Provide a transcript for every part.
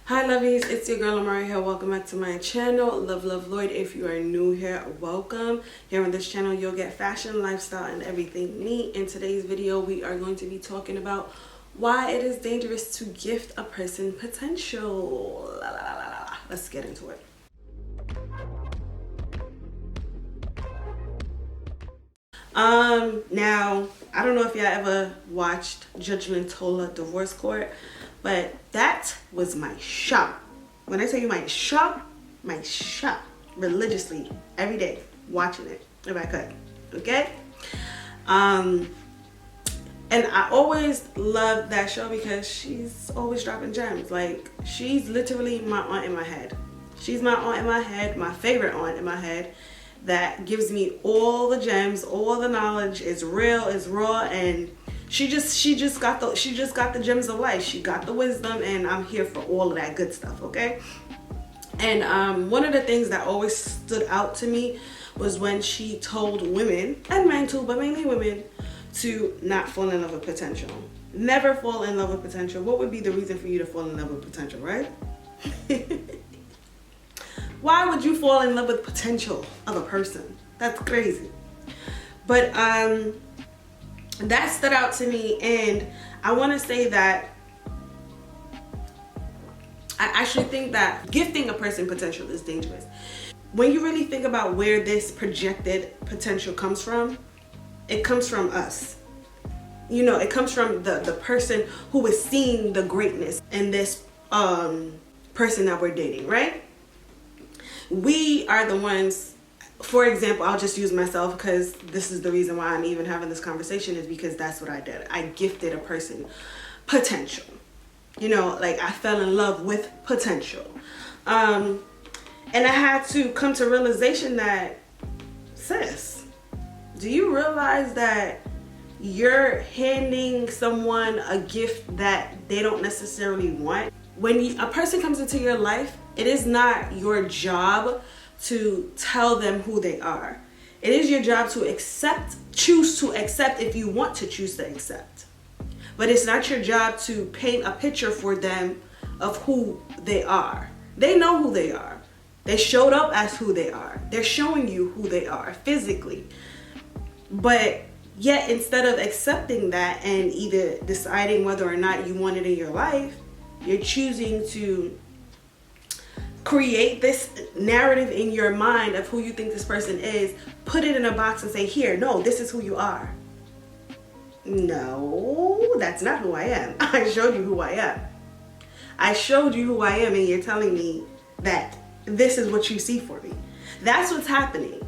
Hi Lovies, it's your girl Amari here. Welcome back to my channel, Lovies. If you are new here, welcome. Here on this channel, you'll get fashion, lifestyle, and everything neat. In today's video, we are going to be talking about why it is dangerous to gift a person potential. Let's get into it. Now, I don't know if y'all ever watched Judgmental Divorce Court, but that was my shop. When I tell you my shop religiously every day, watching it if I could, okay? And I always loved that show because she's always dropping gems. Like, she's literally my aunt in my head. She's my aunt in my head, my favorite aunt in my head, that gives me all the gems, all the knowledge. Is real, is raw, and she just got the gems of life. She got the wisdom, and I'm here for all of that good stuff, okay? And one of the things that always stood out to me was when she told women, and men too, but mainly women, to not fall in love with potential. Never fall in love with potential. What would be the reason for you to fall in love with potential, right? Why would you fall in love with potential of a person? That's crazy. But that stood out to me, and I want to say that I actually think that gifting a person potential is dangerous. When you really think about where this projected potential comes from, it comes from us. You know, it comes from the person who is seeing the greatness in this person that we're dating, right? We are the ones. For example, I'll just use myself because this is the reason why I'm even having this conversation, is because that's what I did. I gifted a person potential. You know, like, I fell in love with potential. And I had to come to realization that, sis, do you realize that you're handing someone a gift that they don't necessarily want? When a person comes into your life, it is not your job to tell them who they are. It is your job to choose to accept if you want to choose to accept. But it's not your job to paint a picture for them of who they are. They know who they are. They showed up as who they are. They're showing you who they are physically. But yet, instead of accepting that and either deciding whether or not you want it in your life, you're choosing to create this narrative in your mind of who you think this person is, put it in a box and say, here, no, this is who you are. No, that's not who I am. I showed you who I am. I showed you who I am, and you're telling me that this is what you see for me. That's what's happening.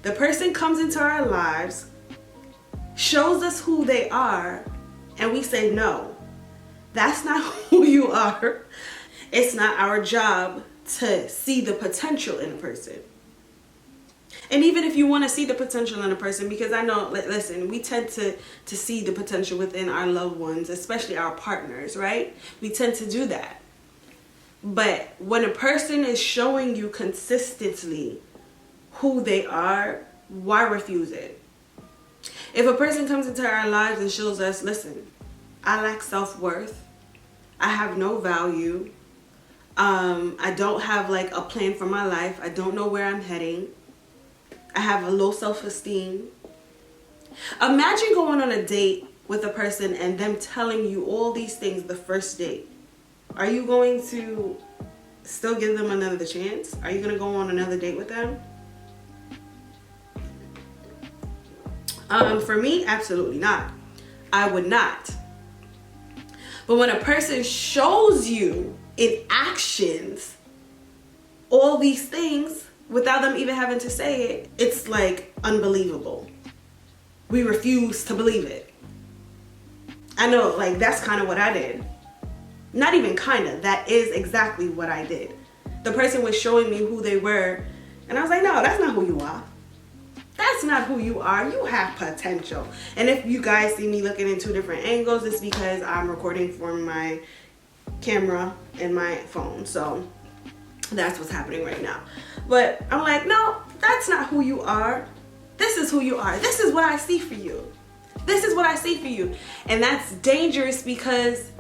The person comes into our lives, shows us who they are, and we say, no, that's not who you are. It's not our job to see the potential in a person. And even if you want to see the potential in a person, because I know, listen, we tend to see the potential within our loved ones, especially our partners, right? We tend to do that. But when a person is showing you consistently who they are, why refuse it? If a person comes into our lives and shows us, listen, I lack self-worth, I have no value, I don't have like a plan for my life, I don't know where I'm heading, I have a low self-esteem. Imagine going on a date with a person and them telling you all these things the first date. Are you going to still give them another chance? Are you going to go on another date with them? For me, absolutely not. I would not. But when a person shows you in actions all these things without them even having to say it, it's like unbelievable. We refuse to believe it. I know, like, that's kind of what I did. Not even kind of, that is exactly what I did. The person was showing me who they were, and I was like, no, that's not who you are. That's not who you are. You have potential. And if you guys see me looking in two different angles, it's because I'm recording from my camera and my phone. So that's what's happening right now. But I'm like, no, that's not who you are. This is who you are. This is what I see for you. This is what I see for you. And that's dangerous because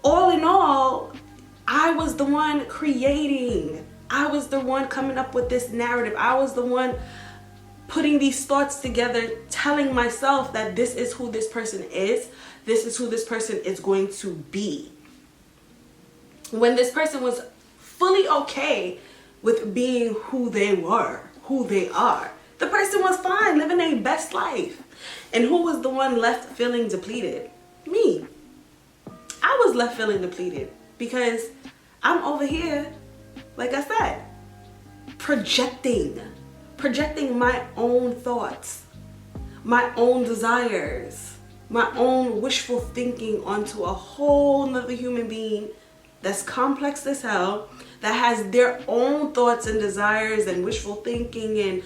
all in all, was the one creating. I was the one coming up with this narrative. I was the one putting these thoughts together, telling myself that this is who this person is. This is who this person is going to be. When this person was fully okay with being who they were, who they are. The person was fine, living their best life. And who was the one left feeling depleted? Me. I was left feeling depleted because I'm over here, like I said, projecting my own thoughts, my own desires, my own wishful thinking onto a whole nother human being that's complex as hell, that has their own thoughts and desires and wishful thinking and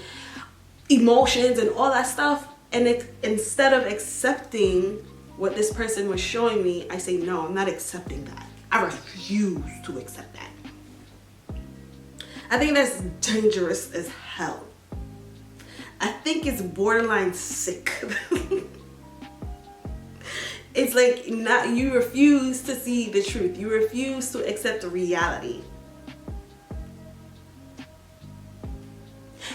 emotions and all that stuff. And instead of accepting what this person was showing me, I say, no, I'm not accepting that. I refuse to accept that. I think that's dangerous as hell. I think it's borderline sick. It's like you refuse to see the truth. You refuse to accept the reality.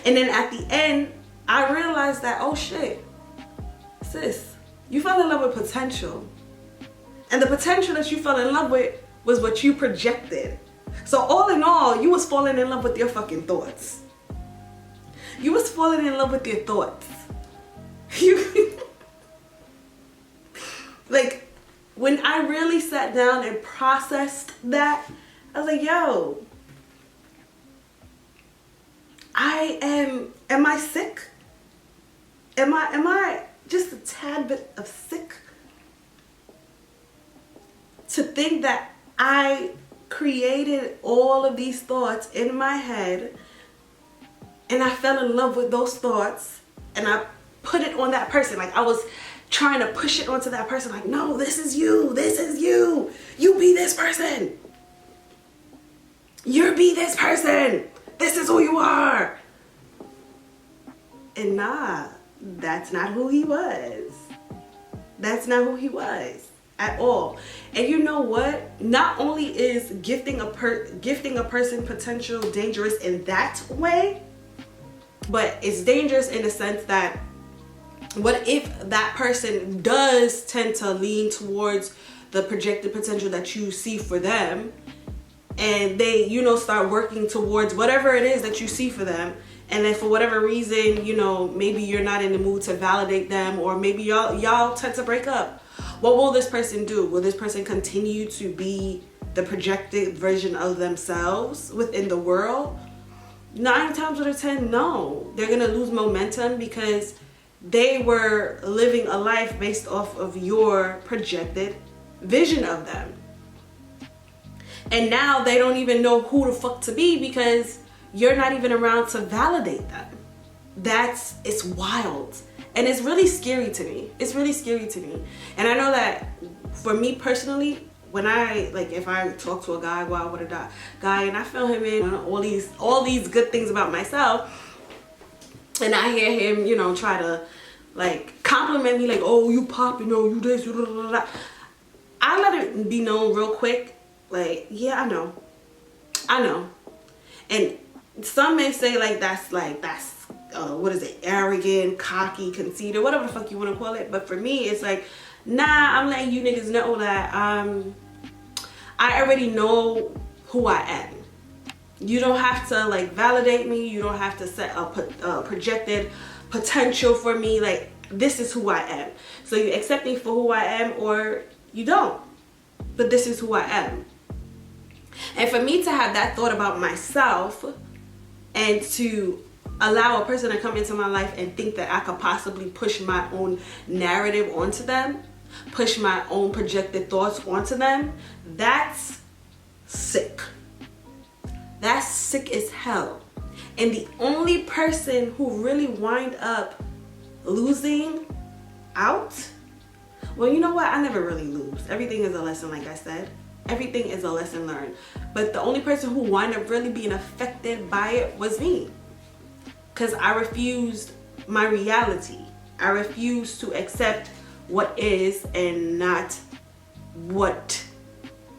And then at the end, I realized that, oh shit, sis, you fell in love with potential. And the potential that you fell in love with was what you projected. So all in all, you was falling in love with your fucking thoughts. You was falling in love with your thoughts. Like, when I really sat down and processed that, I was like, yo, am I sick? Am I just a tad bit of sick? To think that I created all of these thoughts in my head and I fell in love with those thoughts and I put it on that person. Like I was trying to push it onto that person. Like, no, this is you. This is you. You be this person. You be this person. This is who you are. And nah, that's not who he was. That's not who he was at all. And you know what? Not only is gifting a person potential dangerous in that way, but it's dangerous in the sense that what if that person does tend to lean towards the projected potential that you see for them, and they, you know, start working towards whatever it is that you see for them, and then for whatever reason, you know, maybe you're not in the mood to validate them, or maybe y'all tend to break up. What will this person do? Will this person continue to be the projected version of themselves within the world? 9 times out of 10, no. They're gonna lose momentum because they were living a life based off of your projected vision of them. And now they don't even know who the fuck to be because you're not even around to validate them. It's wild. And it's really scary to me. It's really scary to me. And I know that for me personally, when if I talk to a guy, go out with a guy and I feel him in all these good things about myself, and I hear him, you know, try to like compliment me, like, oh, you popping, oh, you this, you blah, blah, blah. I let it be known real quick, like, yeah, I know. And some may say like that's what is it, arrogant, cocky, conceited, whatever the fuck you want to call it. But for me, it's like, nah, I'm letting you niggas know that I already know who I am. You don't have to like validate me. You don't have to set a projected potential for me. Like, this is who I am. So you accept me for who I am or you don't. But this is who I am. And for me to have that thought about myself and to allow a person to come into my life and think that I could possibly push my own narrative onto them, push my own projected thoughts onto them, that's sick. That's sick as hell. And the only person who really wind up losing out, well, you know what? I never really lose. Everything is a lesson, like I said. Everything is a lesson learned. But the only person who wind up really being affected by it was me. Because I refused my reality. I refused to accept what is and not what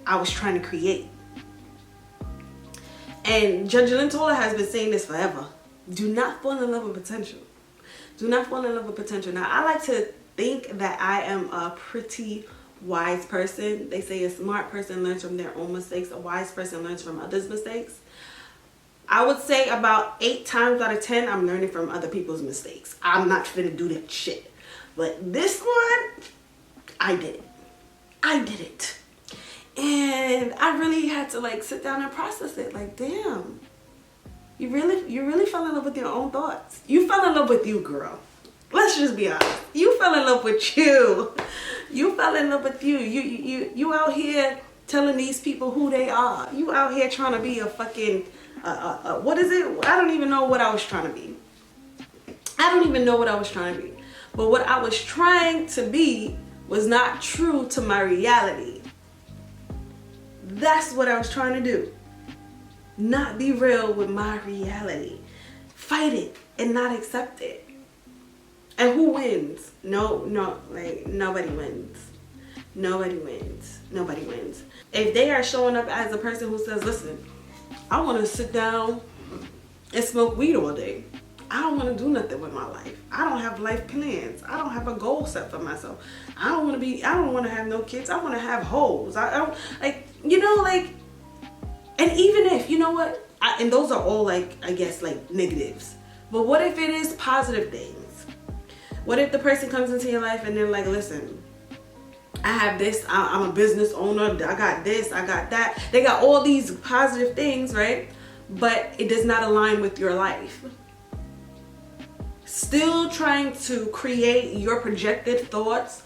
I was trying to create. And Judge Tola has been saying this forever. Do not fall in love with potential. Do not fall in love with potential. Now, I like to think that I am a pretty wise person. They say a smart person learns from their own mistakes. A wise person learns from others' mistakes. I would say about 8 times out of 10, I'm learning from other people's mistakes. I'm not finna do that shit. But this one, I did it. I did it. And I really had to like sit down and process it. Like, damn. You really fell in love with your own thoughts. You fell in love with you, girl. Let's just be honest. You fell in love with you. You fell in love with you. You out here telling these people who they are. You out here trying to be a fucking what is it? I don't even know what I was trying to be. I don't even know what I was trying to be. But what I was trying to be was not true to my reality. That's what I was trying to do. Not be real with my reality. Fight it and not accept it. And who wins? No, like nobody wins. Nobody wins. Nobody wins. If they are showing up as a person who says, listen, I want to sit down and smoke weed all day. I don't want to do nothing with my life. I don't have life plans. I don't have a goal set for myself. I don't want to have no kids. I want to have hoes. I don't, like, you know, like, and even if, you know what, and those are all like, I guess, like negatives. But what if it is positive things? What if the person comes into your life and they're like, listen, I have this, I'm a business owner, I got this, I got that. They got all these positive things, right? But it does not align with your life. Still trying to create your projected thoughts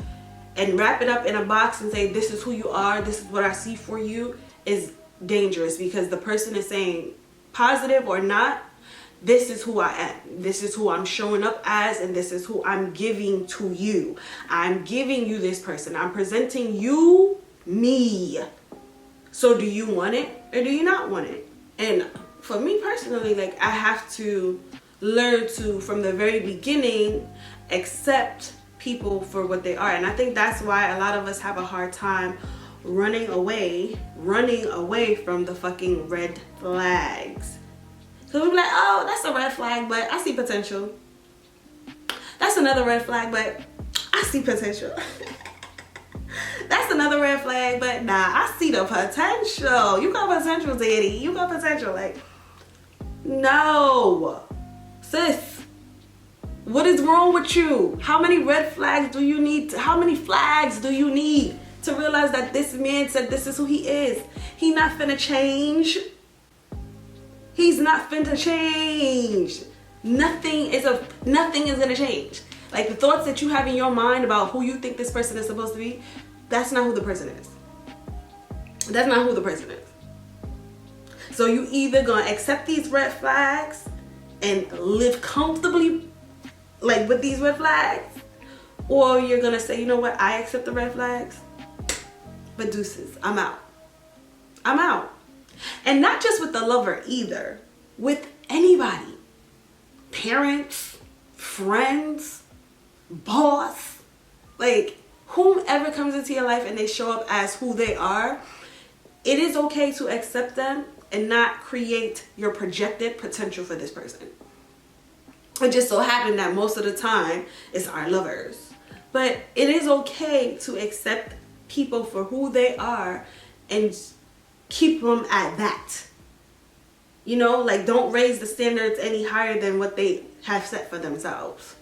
and wrap it up in a box and say, this is who you are, this is what I see for you, is dangerous, because the person is saying, positive or not, this is who I am. This is who I'm showing up as, and this is who I'm giving to you. I'm giving you this person. I'm presenting you me. So do you want it or do you not want it? And for me personally, like, I have to learn to, from the very beginning, accept people for what they are. And I think that's why a lot of us have a hard time running away from the fucking red flags. So we're like, oh, that's a red flag, but I see potential. That's another red flag, but I see potential. That's another red flag, but nah, I see the potential. You got potential, Daddy. You got potential. Like, no. Sis, what is wrong with you? How many red flags do you need? How many flags do you need to realize that this man said this is who he is? He not finna change. He's not finna change. Nothing is gonna change. Like, the thoughts that you have in your mind about who you think this person is supposed to be, that's not who the person is. That's not who the person is. So you either gonna accept these red flags and live comfortably, like, with these red flags, or you're gonna say, you know what, I accept the red flags, but deuces, I'm out. I'm out. And not just with the lover either, with anybody. Parents, friends, boss, like, whomever comes into your life and they show up as who they are, it is okay to accept them and not create your projected potential for this person. It just so happened that most of the time it's our lovers. But it is okay to accept people for who they are and keep them at that. You know, like, don't raise the standards any higher than what they have set for themselves.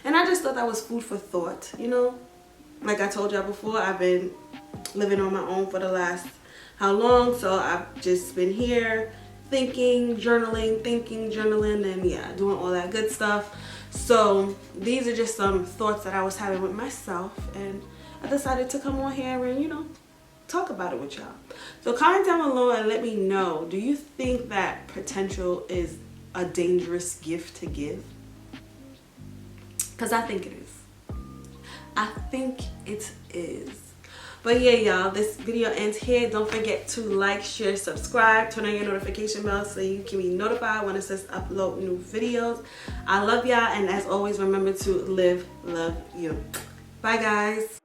And I just thought that was food for thought, you know. Like I told y'all before, I've been living on my own for the last how long, so I've just been here thinking, journaling, and yeah, doing all that good stuff. So these are just some thoughts that I was having with myself, and I decided to come on here and, you know, talk about it with y'all. So comment down below and let me know, do you think that potential is a dangerous gift to give? Because I think it is. I think it is. But yeah, y'all, this video ends here. Don't forget to like, share, subscribe, turn on your notification bell so you can be notified when it says upload new videos. I love y'all, and as always, remember to live, love you. Bye, guys.